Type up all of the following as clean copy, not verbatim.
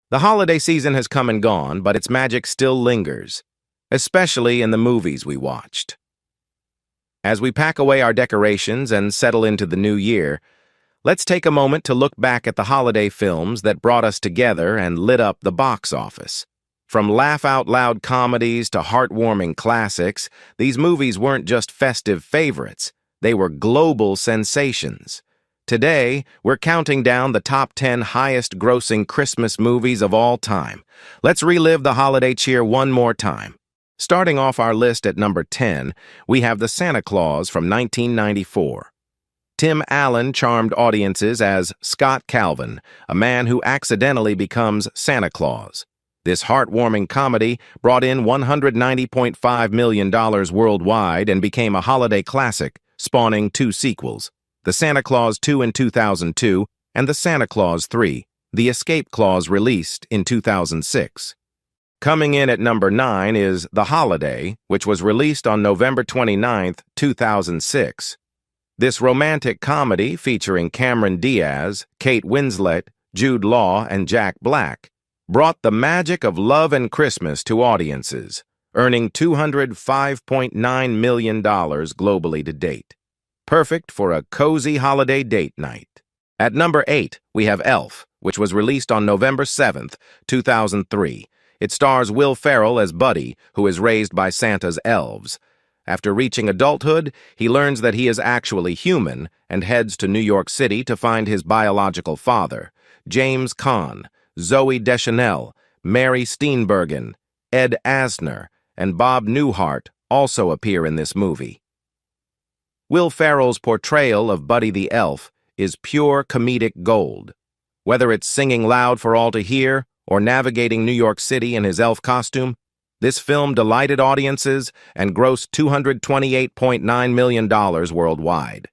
The holiday season has come and gone, but its magic still lingers, especially in the movies we watched. As we pack away our decorations and settle into the new year, let's take a moment to look back at the holiday films that brought us together and lit up the box office. From laugh-out-loud comedies to heartwarming classics, these movies weren't just festive favorites, they were global sensations. Today, we're counting down the top 10 highest-grossing Christmas movies of all time. Let's relive the holiday cheer one more time. Starting off our list at number 10, we have the Santa Claus from 1994. Tim Allen charmed audiences as Scott Calvin, a man who accidentally becomes Santa Claus. This heartwarming comedy brought in $190.5 million worldwide and became a holiday classic, spawning two sequels, The Santa Claus 2 in 2002 and The Santa Claus 3, The Escape Clause, released in 2006. Coming in at number 9 is The Holiday, which was released on November 29, 2006. This romantic comedy featuring Cameron Diaz, Kate Winslet, Jude Law, and Jack Black brought the magic of love and Christmas to audiences, earning $205.9 million globally to date. Perfect for a cozy holiday date night. At number 8, we have Elf, which was released on November 7, 2003. It stars Will Ferrell as Buddy, who is raised by Santa's elves. After reaching adulthood, he learns that he is actually human and heads to New York City to find his biological father. James Caan, Zooey Deschanel, Mary Steenburgen, Ed Asner, and Bob Newhart also appear in this movie. Will Ferrell's portrayal of Buddy the Elf is pure comedic gold. Whether it's singing loud for all to hear or navigating New York City in his elf costume, this film delighted audiences and grossed $228.9 million worldwide.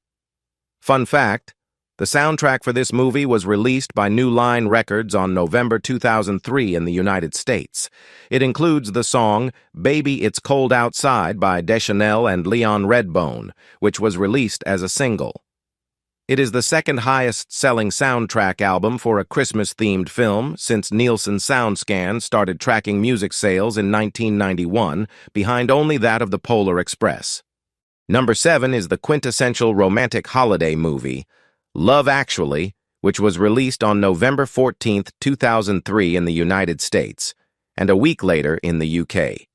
Fun fact, the soundtrack for this movie was released by New Line Records on November 2003 in the United States. It includes the song Baby It's Cold Outside by Deschanel and Leon Redbone, which was released as a single. It is the second highest-selling soundtrack album for a Christmas-themed film since Nielsen SoundScan started tracking music sales in 1991, behind only that of the Polar Express. Number 7 is the quintessential romantic holiday movie, Love Actually, which was released on November 14, 2003 in the United States, and a week later in the UK.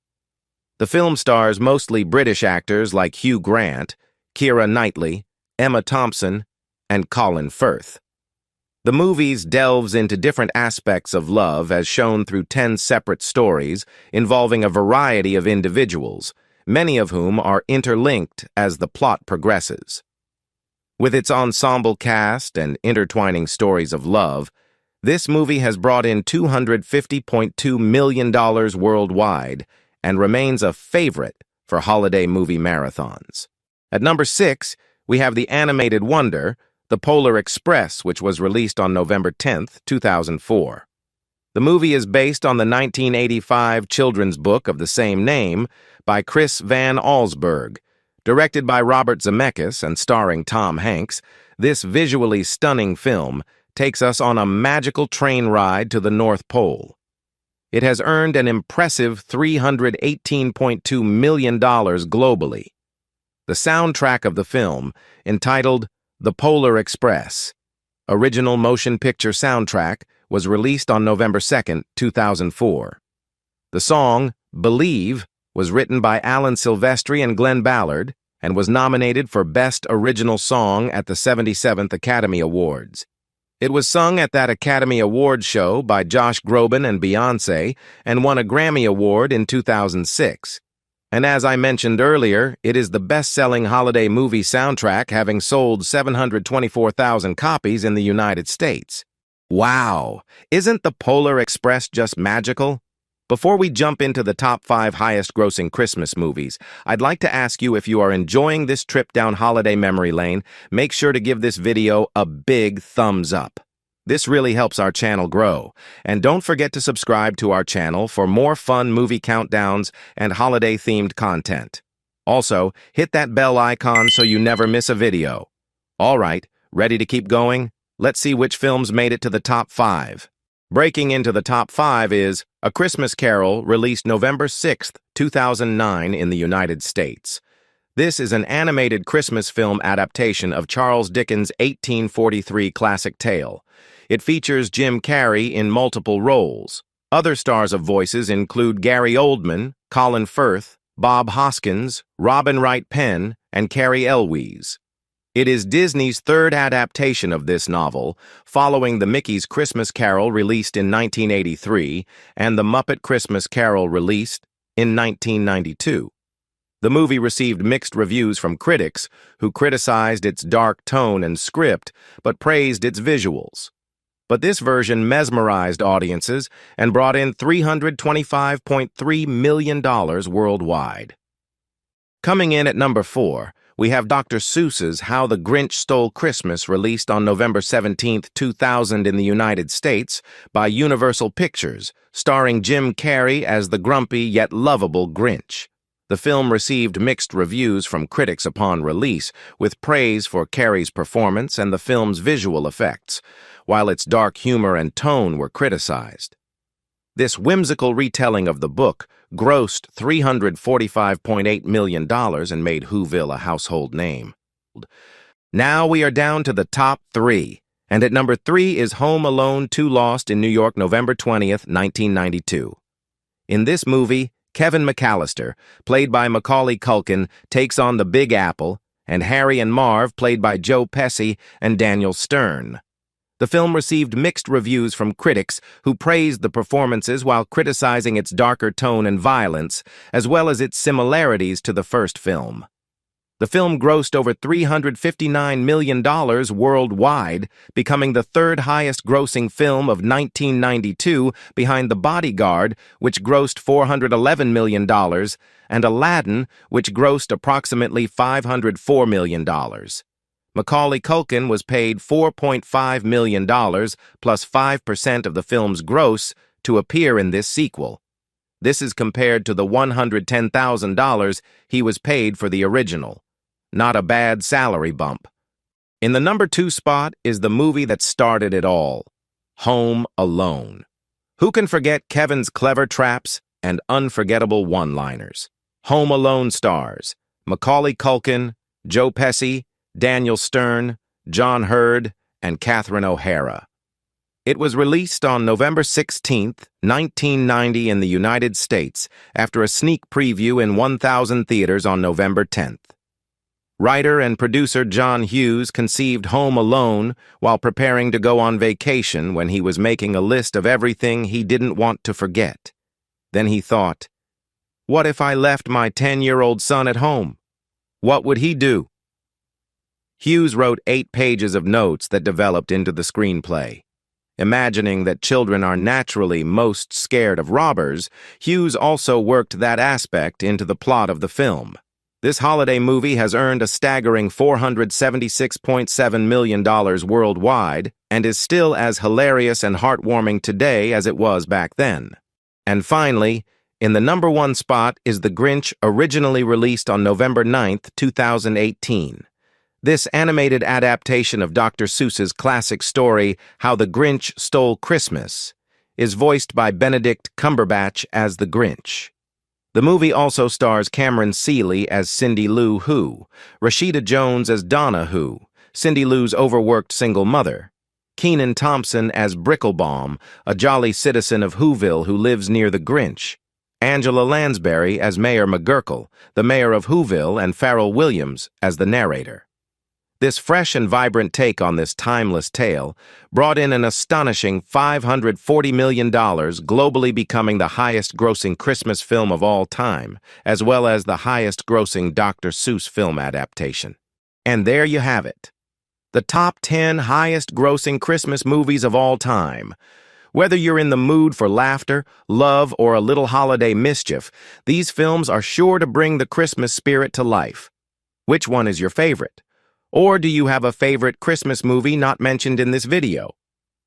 The film stars mostly British actors like Hugh Grant, Keira Knightley, Emma Thompson, and Colin Firth. The movie delves into different aspects of love as shown through 10 separate stories involving a variety of individuals, many of whom are interlinked as the plot progresses. With its ensemble cast and intertwining stories of love, this movie has brought in $250.2 million worldwide and remains a favorite for holiday movie marathons. At number 6, we have the animated wonder, The Polar Express, which was released on November 10, 2004. The movie is based on the 1985 children's book of the same name by Chris Van Allsburg. Directed by Robert Zemeckis and starring Tom Hanks, this visually stunning film takes us on a magical train ride to the North Pole. It has earned an impressive $318.2 million globally. The soundtrack of the film, entitled The Polar Express, original motion picture soundtrack, was released on November 2, 2004. The song, Believe, was written by Alan Silvestri and Glenn Ballard, and was nominated for Best Original Song at the 77th Academy Awards. It was sung at that Academy Awards show by Josh Groban and Beyoncé and won a Grammy Award in 2006. And as I mentioned earlier, it is the best-selling holiday movie soundtrack, having sold 724,000 copies in the United States. Wow! Isn't The Polar Express just magical? Before we jump into the top 5 highest-grossing Christmas movies, I'd like to ask you if you are enjoying this trip down holiday memory lane. Make sure to give this video a big thumbs up. This really helps our channel grow. And don't forget to subscribe to our channel for more fun movie countdowns and holiday-themed content. Also, hit that bell icon so you never miss a video. All right, ready to keep going? Let's see which films made it to the top 5. Breaking into the top 5 is A Christmas Carol, released November 6, 2009 in the United States. This is an animated Christmas film adaptation of Charles Dickens' 1843 classic tale. It features Jim Carrey in multiple roles. Other stars of voices include Gary Oldman, Colin Firth, Bob Hoskins, Robin Wright Penn, and Cary Elwes. It is Disney's third adaptation of this novel, following The Mickey's Christmas Carol released in 1983 and The Muppet Christmas Carol released in 1992. The movie received mixed reviews from critics, who criticized its dark tone and script, but praised its visuals. But this version mesmerized audiences and brought in $325.3 million worldwide. Coming in at number 4, we have Dr. Seuss's How the Grinch Stole Christmas, released on November 17, 2000 in the United States by Universal Pictures, starring Jim Carrey as the grumpy yet lovable Grinch. The film received mixed reviews from critics upon release, with praise for Carrey's performance and the film's visual effects, while its dark humor and tone were criticized. This whimsical retelling of the book grossed $345.8 million and made Whoville a household name. Now we are down to the top 3, and at number 3 is Home Alone 2 Lost in New York, November 20th, 1992. In this movie, Kevin McAllister, played by Macaulay Culkin, takes on the Big Apple, and Harry and Marv, played by Joe Pesci and Daniel Stern. The film received mixed reviews from critics who praised the performances while criticizing its darker tone and violence, as well as its similarities to the first film. The film grossed over $359 million worldwide, becoming the third highest-grossing film of 1992 behind The Bodyguard, which grossed $411 million, and Aladdin, which grossed approximately $504 million. Macaulay Culkin was paid $4.5 million plus 5% of the film's gross to appear in this sequel. This is compared to the $110,000 he was paid for the original. Not a bad salary bump. In the number 2 spot is the movie that started it all, Home Alone. Who can forget Kevin's clever traps and unforgettable one-liners? Home Alone stars Macaulay Culkin, Joe Pesci, Daniel Stern, John Hurd, and Catherine O'Hara. It was released on November 16, 1990 in the United States, after a sneak preview in 1,000 theaters on November 10th. Writer and producer John Hughes conceived Home Alone while preparing to go on vacation when he was making a list of everything he didn't want to forget. Then he thought, what if I left my 10-year-old son at home? What would he do? Hughes wrote 8 pages of notes that developed into the screenplay. Imagining that children are naturally most scared of robbers, Hughes also worked that aspect into the plot of the film. This holiday movie has earned a staggering $476.7 million worldwide and is still as hilarious and heartwarming today as it was back then. And finally, in the number 1 spot is The Grinch, originally released on November 9, 2018. This animated adaptation of Dr. Seuss's classic story, How the Grinch Stole Christmas, is voiced by Benedict Cumberbatch as the Grinch. The movie also stars Cameron Seeley as Cindy Lou Who, Rashida Jones as Donna Who, Cindy Lou's overworked single mother, Kenan Thompson as Bricklebaum, a jolly citizen of Whoville who lives near the Grinch, Angela Lansbury as Mayor McGurkle, the mayor of Whoville, and Pharrell Williams as the narrator. This fresh and vibrant take on this timeless tale brought in an astonishing $540 million, globally becoming the highest-grossing Christmas film of all time, as well as the highest-grossing Dr. Seuss film adaptation. And there you have it. The top 10 highest-grossing Christmas movies of all time. Whether you're in the mood for laughter, love, or a little holiday mischief, these films are sure to bring the Christmas spirit to life. Which one is your favorite? Or do you have a favorite Christmas movie not mentioned in this video?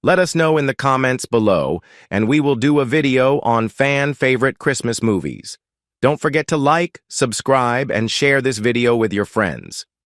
Let us know in the comments below, and we will do a video on fan-favorite Christmas movies. Don't forget to like, subscribe, and share this video with your friends.